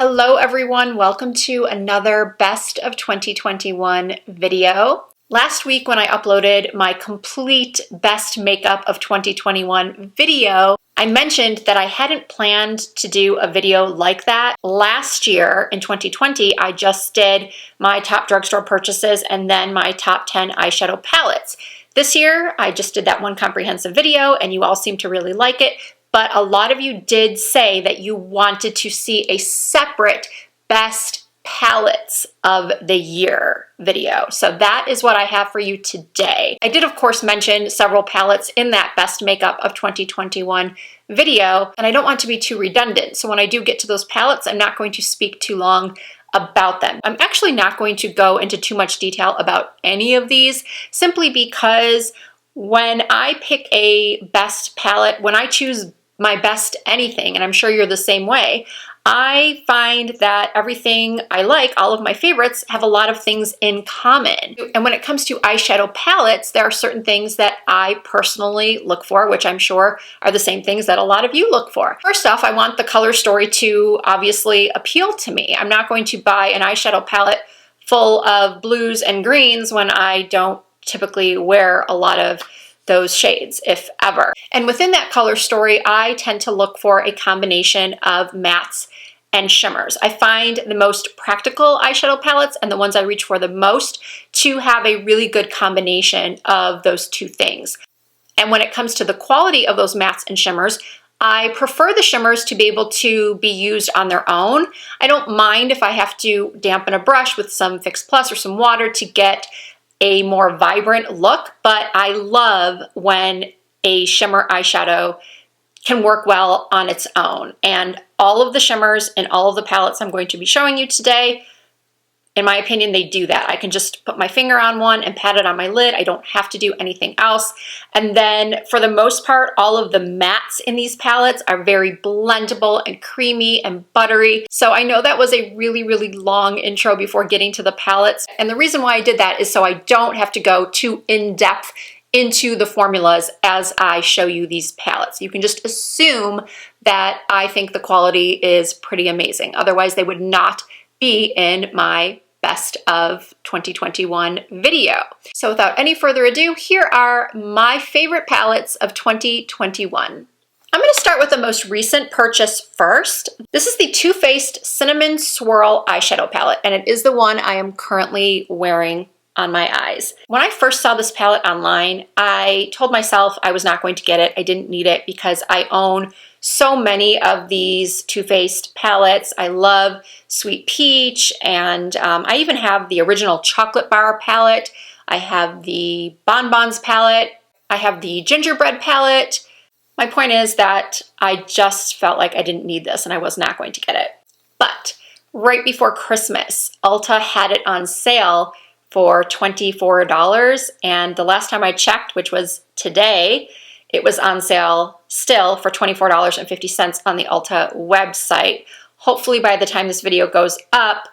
Hello everyone, welcome to another Best of 2021 video. Last week when I uploaded my complete Best Makeup of 2021 video, I mentioned that I hadn't planned to do a video like that. Last year in 2020, I just did my top drugstore purchases and then my top 10 eyeshadow palettes. This year, I just did that one comprehensive video and you all seem to really like it. But a lot of you did say that you wanted to see a separate best palettes of the year video. So that is what I have for you today. I did of course mention several palettes in that best makeup of 2021 video, and I don't want to be too redundant. So when I do get to those palettes, I'm not going to speak too long about them. I'm actually not going to go into too much detail about any of these, simply because when I pick a best palette, when I choose my best anything, and I'm sure you're the same way, I find that everything I like, all of my favorites, have a lot of things in common. And when it comes to eyeshadow palettes, there are certain things that I personally look for, which I'm sure are the same things that a lot of you look for. First off, I want the color story to obviously appeal to me. I'm not going to buy an eyeshadow palette full of blues and greens when I don't typically wear a lot of those shades, if ever. And within that color story, I tend to look for a combination of mattes and shimmers. I find the most practical eyeshadow palettes and the ones I reach for the most to have a really good combination of those two things. And when it comes to the quality of those mattes and shimmers, I prefer the shimmers to be able to be used on their own. I don't mind if I have to dampen a brush with some Fix Plus or some water to get a more vibrant look, but I love when a shimmer eyeshadow can work well on its own. And all of the shimmers in all of the palettes I'm going to be showing you today, in my opinion, they do that. I can just put my finger on one and pat it on my lid. I don't have to do anything else. And then for the most part, all of the mattes in these palettes are very blendable and creamy and buttery. So I know that was a really, really long intro before getting to the palettes. And the reason why I did that is so I don't have to go too in-depth into the formulas as I show you these palettes. You can just assume that I think the quality is pretty amazing. Otherwise, they would not be in my Best of 2021 video. So without any further ado, here are my favorite palettes of 2021. I'm going to start with the most recent purchase first. This is the Too Faced Cinnamon Swirl eyeshadow palette, and it is the one I am currently wearing on my eyes. When I first saw this palette online, I told myself I was not going to get it. I didn't need it because I own so many of these Too Faced palettes. I love Sweet Peach, and I even have the original Chocolate Bar palette. I have the Bonbons palette. I have the Gingerbread palette. My point is that I just felt like I didn't need this and I was not going to get it. But right before Christmas, Ulta had it on sale for $24, and the last time I checked, which was today, it was on sale still for $24.50 on the Ulta website. Hopefully by the time this video goes up,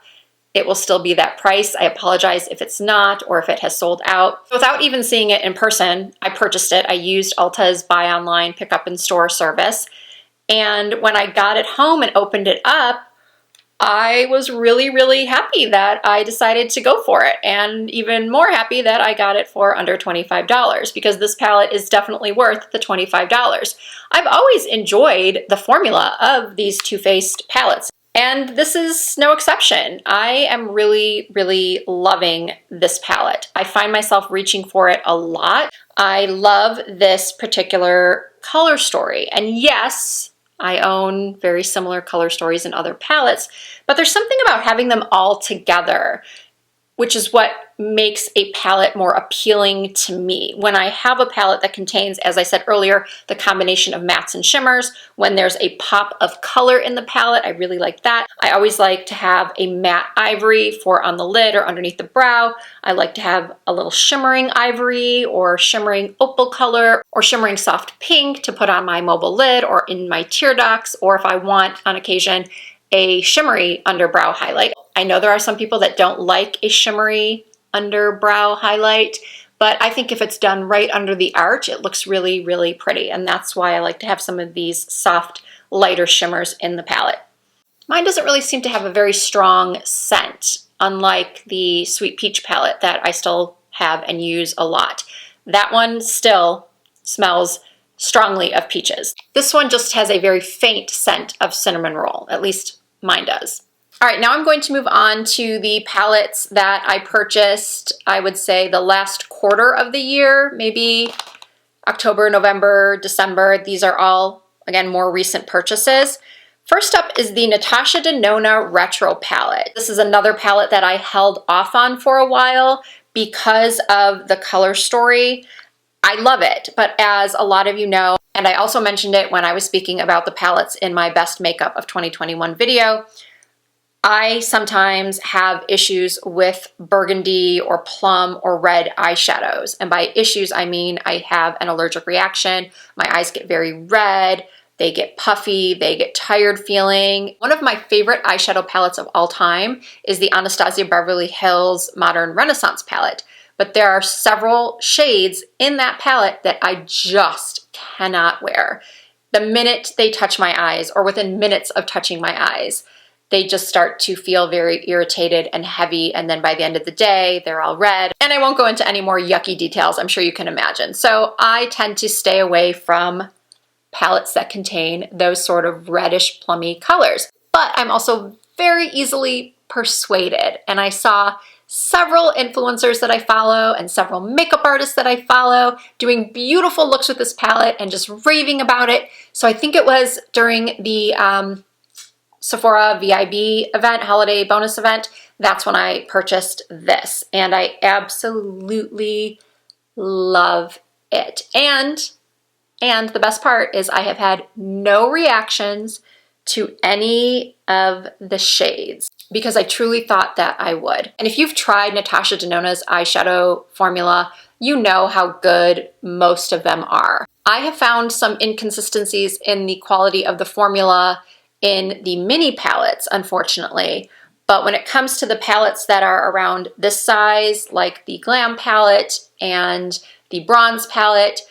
it will still be that price. I apologize if it's not or if it has sold out. Without even seeing it in person, I purchased it. I used Ulta's buy online, pick up in store service. And when I got it home and opened it up, I was really, really happy that I decided to go for it, and even more happy that I got it for under $25 because this palette is definitely worth the $25. I've always enjoyed the formula of these Too Faced palettes, and this is no exception. I am really, really loving this palette. I find myself reaching for it a lot. I love this particular color story, and yes, I own very similar color stories in other palettes, but there's something about having them all together, which is what makes a palette more appealing to me. When I have a palette that contains, as I said earlier, the combination of mattes and shimmers, when there's a pop of color in the palette, I really like that. I always like to have a matte ivory for on the lid or underneath the brow. I like to have a little shimmering ivory or shimmering opal color or shimmering soft pink to put on my mobile lid or in my tear ducts, or if I want on occasion a shimmery underbrow highlight. I know there are some people that don't like a shimmery underbrow highlight, but I think if it's done right under the arch, it looks really, really pretty. And that's why I like to have some of these soft, lighter shimmers in the palette. Mine doesn't really seem to have a very strong scent, unlike the Sweet Peach palette that I still have and use a lot. That one still smells strongly of peaches. This one just has a very faint scent of cinnamon roll, at least mine does. All right, now I'm going to move on to the palettes that I purchased, I would say the last quarter of the year, maybe October, November, December. These are all, again, more recent purchases. First up is the Natasha Denona Retro palette. This is another palette that I held off on for a while because of the color story. I love it, but as a lot of you know, and I also mentioned it when I was speaking about the palettes in my best makeup of 2021 video, I sometimes have issues with burgundy or plum or red eyeshadows. And by issues, I mean I have an allergic reaction. My eyes get very red, they get puffy, they get tired feeling. One of my favorite eyeshadow palettes of all time is the Anastasia Beverly Hills Modern Renaissance palette. But there are several shades in that palette that I just cannot wear. The minute they touch my eyes, or within minutes of touching my eyes, they just start to feel very irritated and heavy, and then by the end of the day, they're all red. And I won't go into any more yucky details, I'm sure you can imagine. So I tend to stay away from palettes that contain those sort of reddish, plummy colors. But I'm also very easily persuaded, and I saw several influencers that I follow and several makeup artists that I follow doing beautiful looks with this palette and just raving about it. So I think it was during the Sephora VIB event, holiday bonus event, that's when I purchased this. And I absolutely love it. And the best part is I have had no reactions to any of the shades because I truly thought that I would. And if you've tried Natasha Denona's eyeshadow formula, you know how good most of them are. I have found some inconsistencies in the quality of the formula in the mini palettes, unfortunately. But when it comes to the palettes that are around this size, like the Glam palette and the Bronze palette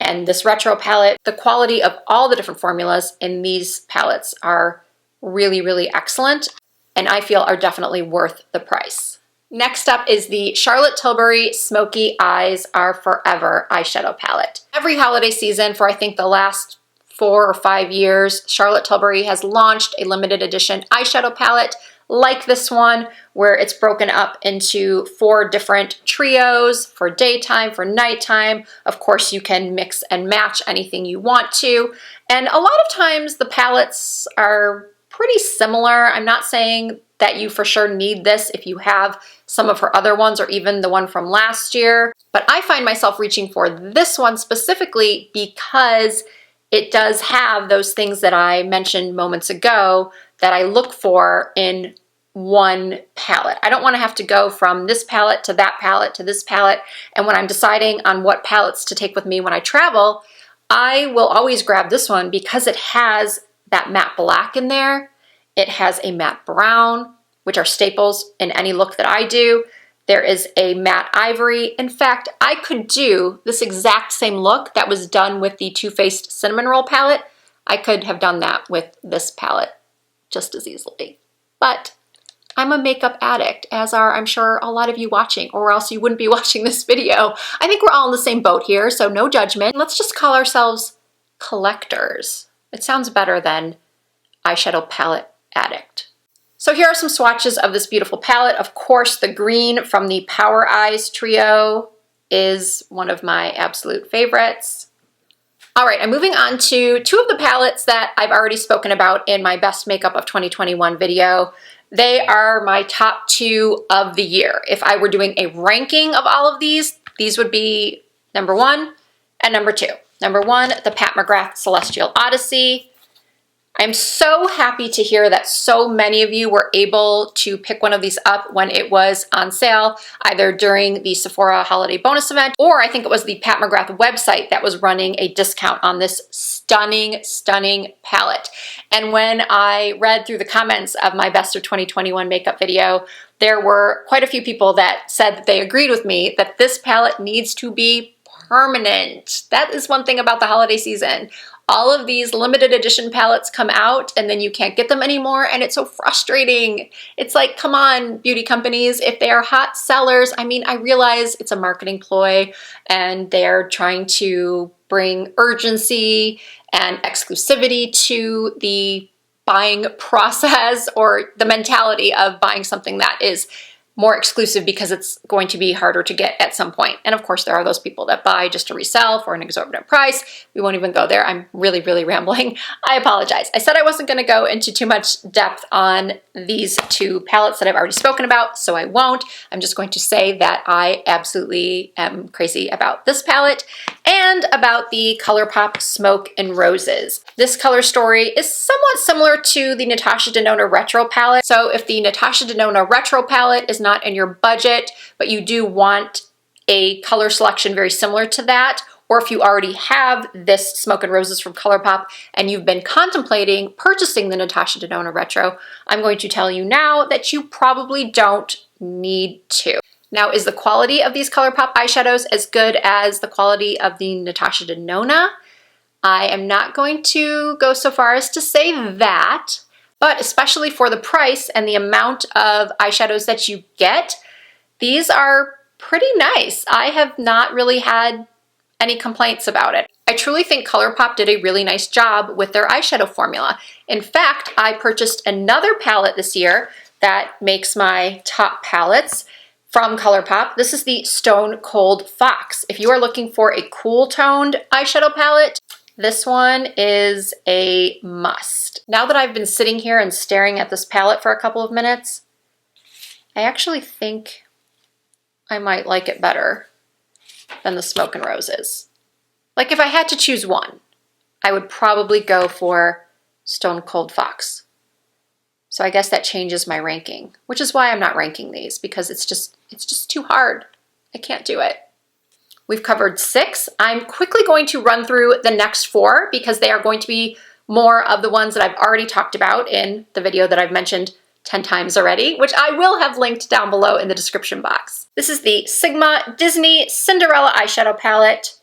and this Retro palette, the quality of all the different formulas in these palettes are really, really excellent, and I feel are definitely worth the price. Next up is the Charlotte Tilbury Smoky Eyes Are Forever eyeshadow palette. Every holiday season for I think the last 4 or 5 years, Charlotte Tilbury has launched a limited edition eyeshadow palette like this one, where it's broken up into 4 different trios for daytime, for nighttime. Of course, you can mix and match anything you want to. And a lot of times the palettes are pretty similar. I'm not saying that you for sure need this if you have some of her other ones or even the one from last year. But I find myself reaching for this one specifically because it does have those things that I mentioned moments ago that I look for in one palette. I don't want to have to go from this palette to that palette to this palette. And when I'm deciding on what palettes to take with me when I travel, I will always grab this one because it has that matte black in there. It has a matte brown, which are staples in any look that I do. There is a matte ivory. In fact, I could do this exact same look that was done with the Too Faced Cinnamon Roll palette. I could have done that with this palette just as easily. But I'm a makeup addict, as are, I'm sure, a lot of you watching, or else you wouldn't be watching this video. I think we're all in the same boat here, so no judgment. Let's just call ourselves collectors. It sounds better than eyeshadow palette addict. So here are some swatches of this beautiful palette. Of course, the green from the Power Eyes trio is one of my absolute favorites. All right, I'm moving on to 2 of the palettes that I've already spoken about in my Best Makeup of 2021 video. They are my top 2 of the year. If I were doing a ranking of all of these would be number 1 and number 2. Number 1, the Pat McGrath Celestial Odyssey. I'm so happy to hear that so many of you were able to pick one of these up when it was on sale, either during the Sephora holiday bonus event, or I think it was the Pat McGrath website that was running a discount on this stunning, stunning palette. And when I read through the comments of my Best of 2021 makeup video, there were quite a few people that said that they agreed with me that this palette needs to be permanent. That is one thing about the holiday season. all of these limited edition palettes come out and then you can't get them anymore, and it's so frustrating. It's like, come on, beauty companies, if they are hot sellers, I mean, I realize it's a marketing ploy and they're trying to bring urgency and exclusivity to the buying process, or the mentality of buying something that is more exclusive because it's going to be harder to get at some point. And of course, there are those people that buy just to resell for an exorbitant price. We won't even go there. I'm really, really rambling. I apologize. I said I wasn't going to go into too much depth on these two palettes that I've already spoken about, so I won't. I'm just going to say that I absolutely am crazy about this palette and about the ColourPop Smoke and Roses. This color story is somewhat similar to the Natasha Denona Retro palette. So if the Natasha Denona Retro palette is not in your budget, but you do want a color selection very similar to that, or if you already have this Smoke and Roses from ColourPop and you've been contemplating purchasing the Natasha Denona Retro, I'm going to tell you now that you probably don't need to. Now, is the quality of these ColourPop eyeshadows as good as the quality of the Natasha Denona? I am not going to go so far as to say that, but especially for the price and the amount of eyeshadows that you get, these are pretty nice. I have not really had any complaints about it. I truly think ColourPop did a really nice job with their eyeshadow formula. In fact, I purchased another palette this year that makes my top palettes from ColourPop. This is the Stone Cold Fox. If you are looking for a cool toned eyeshadow palette, this one is a must. Now that I've been sitting here and staring at this palette for a couple of minutes, I actually think I might like it better than the Smoke and Roses. Like, if I had to choose one, I would probably go for Stone Cold Fox. So I guess that changes my ranking, which is why I'm not ranking these, because it's just too hard. I can't do it. We've covered 6. I'm quickly going to run through the next 4 because they are going to be more of the ones that I've already talked about in the video that I've mentioned 10 times already, which I will have linked down below in the description box. This is the Sigma Disney Cinderella eyeshadow palette.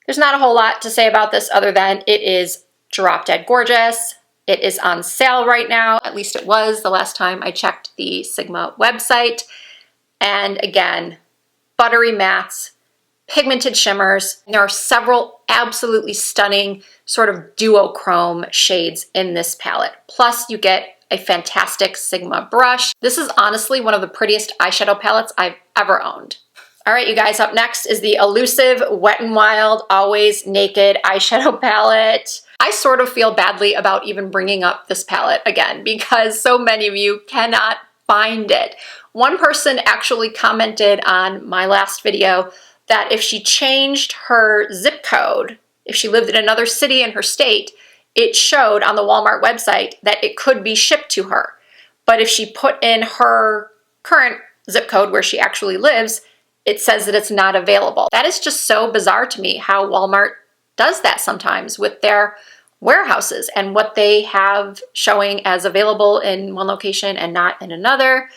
There's not a whole lot to say about this other than it is drop dead gorgeous. It is on sale right now, at least it was the last time I checked the Sigma website. And again, buttery mattes, pigmented shimmers. There are several absolutely stunning sort of duochrome shades in this palette. Plus you get a fantastic Sigma brush. This is honestly one of the prettiest eyeshadow palettes I've ever owned. All right, you guys, up next is the elusive Wet n Wild Always Naked eyeshadow palette. I sort of feel badly about even bringing up this palette again because so many of you cannot find it. One person actually commented on my last video that if she changed her zip code, if she lived in another city in her state, it showed on the Walmart website that it could be shipped to her. But if she put in her current zip code where she actually lives, it says that it's not available. That is just so bizarre to me how Walmart does that sometimes with their warehouses and what they have showing as available in one location and not in another.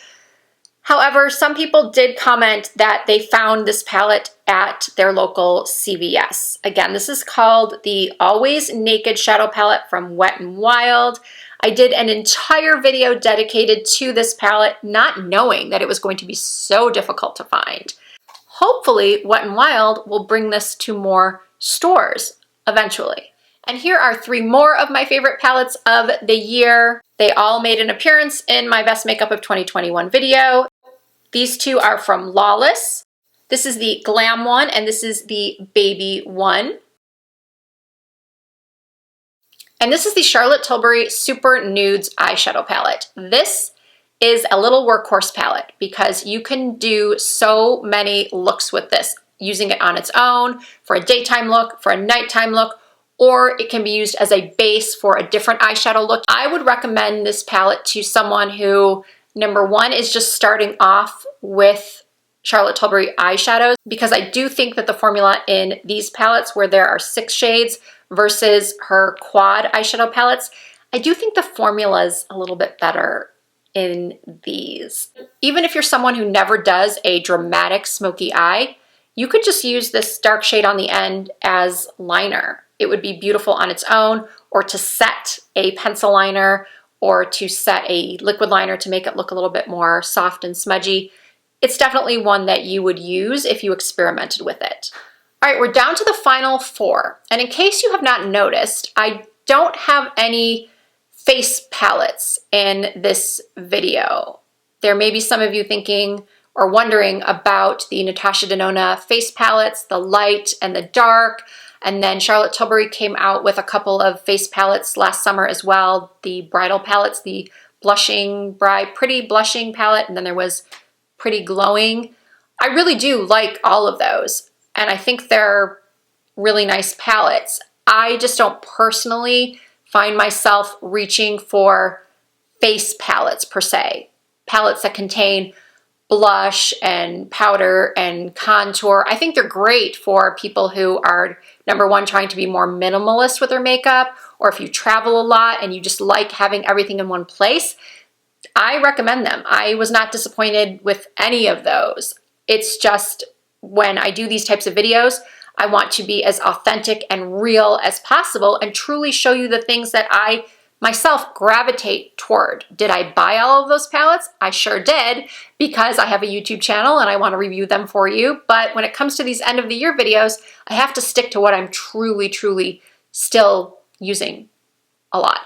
However, some people did comment that they found this palette at their local CVS. Again, this is called the Always Naked Shadow Palette from Wet n Wild. I did an entire video dedicated to this palette, not knowing that it was going to be so difficult to find. Hopefully, Wet n Wild will bring this to more stores eventually. And here are 3 more of my favorite palettes of the year. They all made an appearance in my Best Makeup of 2021 video. These 2 are from Lawless. This is the Glam one and this is the Baby one. And this is the Charlotte Tilbury Super Nudes eyeshadow palette. This is a little workhorse palette because you can do so many looks with this, using it on its own, for a daytime look, for a nighttime look, or it can be used as a base for a different eyeshadow look. I would recommend this palette to someone who, number 1, is just starting off with Charlotte Tilbury eyeshadows, because I do think that the formula in these palettes, where there are 6 shades versus her quad eyeshadow palettes, I do think the formula is a little bit better in these. Even if you're someone who never does a dramatic smoky eye, you could just use this dark shade on the end as liner. It would be beautiful on its own, or to set a pencil liner, or to set a liquid liner to make it look a little bit more soft and smudgy. It's definitely one that you would use if you experimented with it. All right, we're down to the final 4. And in case you have not noticed, I don't have any face palettes in this video. There may be some of you thinking or wondering about the Natasha Denona face palettes, the light and the dark. And then Charlotte Tilbury came out with a couple of face palettes last summer as well. The bridal palettes, the blushing bride, pretty blushing palette, and then there was pretty glowing. I really do like all of those, and I think they're really nice palettes. I just don't personally find myself reaching for face palettes per se. Palettes that contain blush and powder and contour. I think they're great for people who are, number one, trying to be more minimalist with their makeup, or if you travel a lot and you just like having everything in one place. I recommend them. I was not disappointed with any of those. It's just when I do these types of videos, I want to be as authentic and real as possible and truly show you the things that I myself gravitate toward. Did I buy all of those palettes? I sure did, because I have a YouTube channel and I want to review them for you. But when it comes to these end of the year videos, I have to stick to what I'm truly still using a lot.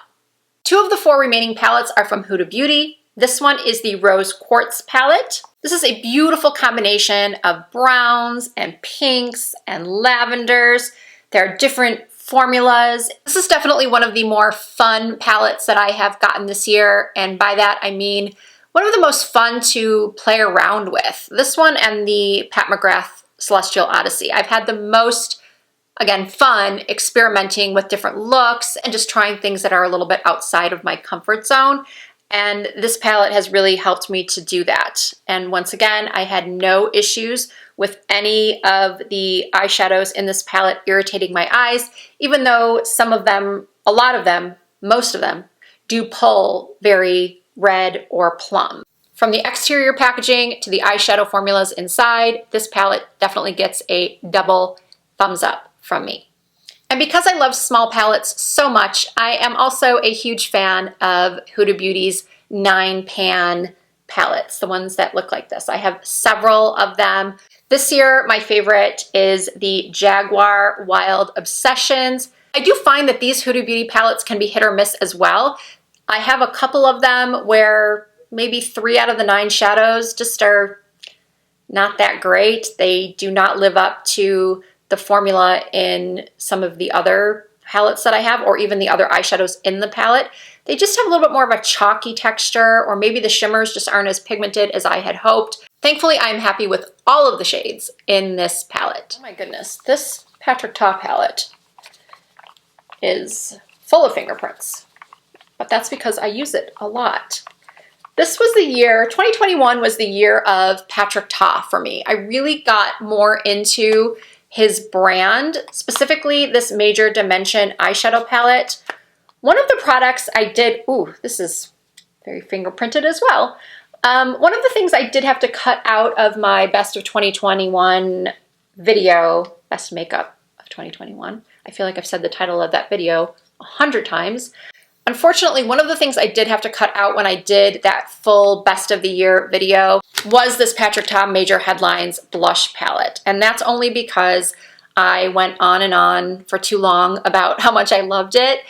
2 of the 4 remaining palettes are from Huda Beauty. This one is the Rose Quartz palette. This is a beautiful combination of browns and pinks and lavenders. There are different formulas. This is definitely one of the more fun palettes that I have gotten this year, and by that I mean one of the most fun to play around with. This one and the Pat McGrath Celestial Odyssey. I've had the most, again, fun experimenting with different looks and just trying things that are a little bit outside of my comfort zone. And this palette has really helped me to do that. And once again, I had no issues with any of the eyeshadows in this palette irritating my eyes, even though some of them, a lot of them, most of them, do pull very red or plum. From the exterior packaging to the eyeshadow formulas inside, this palette definitely gets a double thumbs up from me. And because I love small palettes so much, I am also a huge fan of Huda Beauty's 9-pan palettes, the ones that look like this. I have several of them. This year, my favorite is the Jaguar Wild Obsessions. I do find that these Huda Beauty palettes can be hit or miss as well. I have a couple of them where maybe 3 out of the 9 shadows just are not that great. They do not live up to the formula in some of the other palettes that I have, or even the other eyeshadows in the palette. They just have a little bit more of a chalky texture, or maybe the shimmers just aren't as pigmented as I had hoped. Thankfully, I'm happy with all of the shades in this palette. Oh my goodness, this Patrick Ta palette is full of fingerprints, but that's because I use it a lot. This was the year, 2021 was the year of Patrick Ta for me. I really got more into his brand, specifically this Major Dimension eyeshadow palette. One of the products I did, ooh, this is very fingerprinted as well. One of the things I did have to cut out of my Best of 2021 video, Best Makeup of 2021. I feel like I've said the title of that video 100 times. Unfortunately, one of the things I did have to cut out when I did that full Best of the Year video was this Patrick Ta Major Headlines blush palette. And that's only because I went on and on for too long about how much I loved it.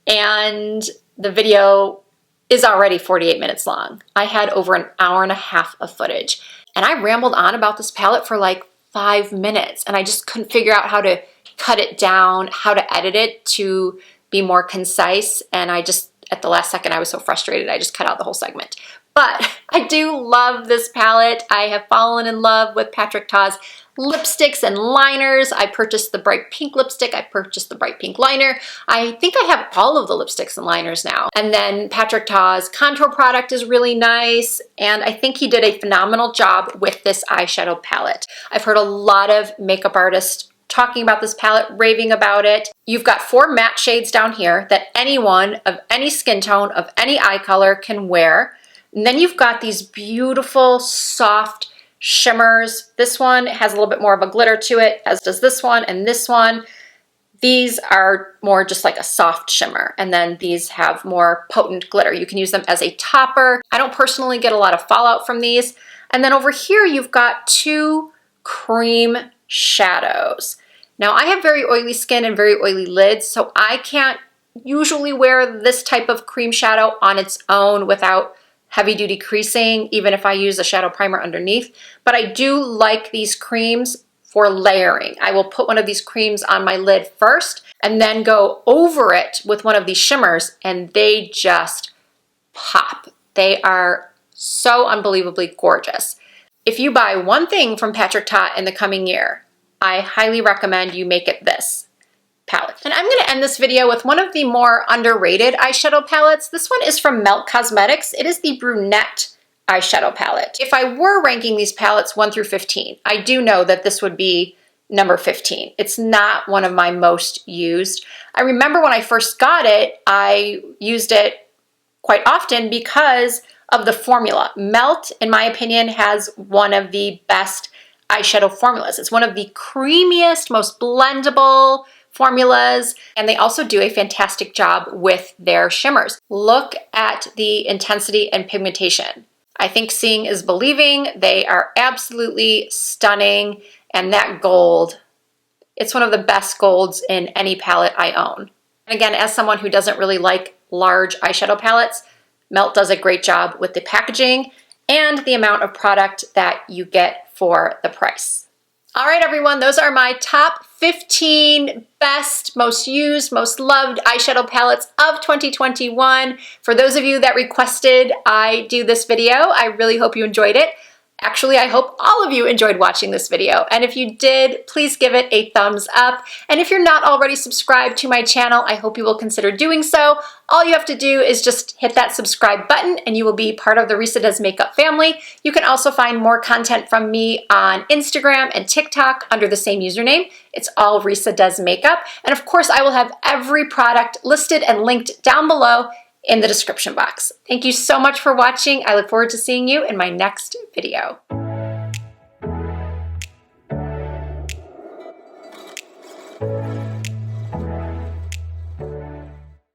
And the video is already 48 minutes long. I had over an hour and a half of footage. And I rambled on about this palette for like 5 minutes. And I just couldn't figure out how to cut it down, how to edit it to be more concise, and I just, at the last second, I was so frustrated, I just cut out the whole segment. But I do love this palette. I have fallen in love with Patrick Ta's lipsticks and liners. I purchased the bright pink lipstick. I purchased the bright pink liner. I think I have all of the lipsticks and liners now. And then Patrick Ta's contour product is really nice, and I think he did a phenomenal job with this eyeshadow palette. I've heard a lot of makeup artists talking about this palette, raving about it. You've got 4 matte shades down here that anyone of any skin tone, of any eye color can wear. And then you've got these beautiful, soft, shimmers. This one has a little bit more of a glitter to it, as does this one and this one. These are more just like a soft shimmer, and then these have more potent glitter. You can use them as a topper. I don't personally get a lot of fallout from these. And then over here, you've got two cream shadows. Now, I have very oily skin and very oily lids, so I can't usually wear this type of cream shadow on its own without heavy duty creasing, even if I use a shadow primer underneath. But I do like these creams for layering. I will put one of these creams on my lid first and then go over it with one of these shimmers, and they just pop. They are so unbelievably gorgeous. If you buy one thing from Patrick Ta in the coming year, I highly recommend you make it this palette. And I'm gonna end this video with one of the more underrated eyeshadow palettes. This one is from Melt Cosmetics. It is the Brunette eyeshadow palette. If I were ranking these palettes 1 through 15, I do know that this would be number 15. It's not one of my most used. I remember when I first got it, I used it quite often because of the formula. Melt, in my opinion, has one of the best eyeshadow formulas. It's one of the creamiest, most blendable formulas, and they also do a fantastic job with their shimmers. Look at the intensity and pigmentation. I think seeing is believing. They are absolutely stunning, and that gold, it's one of the best golds in any palette I own. And again, as someone who doesn't really like large eyeshadow palettes, Melt does a great job with the packaging and the amount of product that you get for the price. All right, everyone, those are my top 15 best, most used, most loved eyeshadow palettes of 2021. For those of you that requested I do this video, I really hope you enjoyed it. Actually, I hope all of you enjoyed watching this video. And if you did, please give it a thumbs up. And if you're not already subscribed to my channel, I hope you will consider doing so. All you have to do is just hit that subscribe button and you will be part of the Risa Does Makeup family. You can also find more content from me on Instagram and TikTok under the same username. It's all Risa Does Makeup. And of course, I will have every product listed and linked down below in the description box. Thank you so much for watching. I look forward to seeing you in my next video.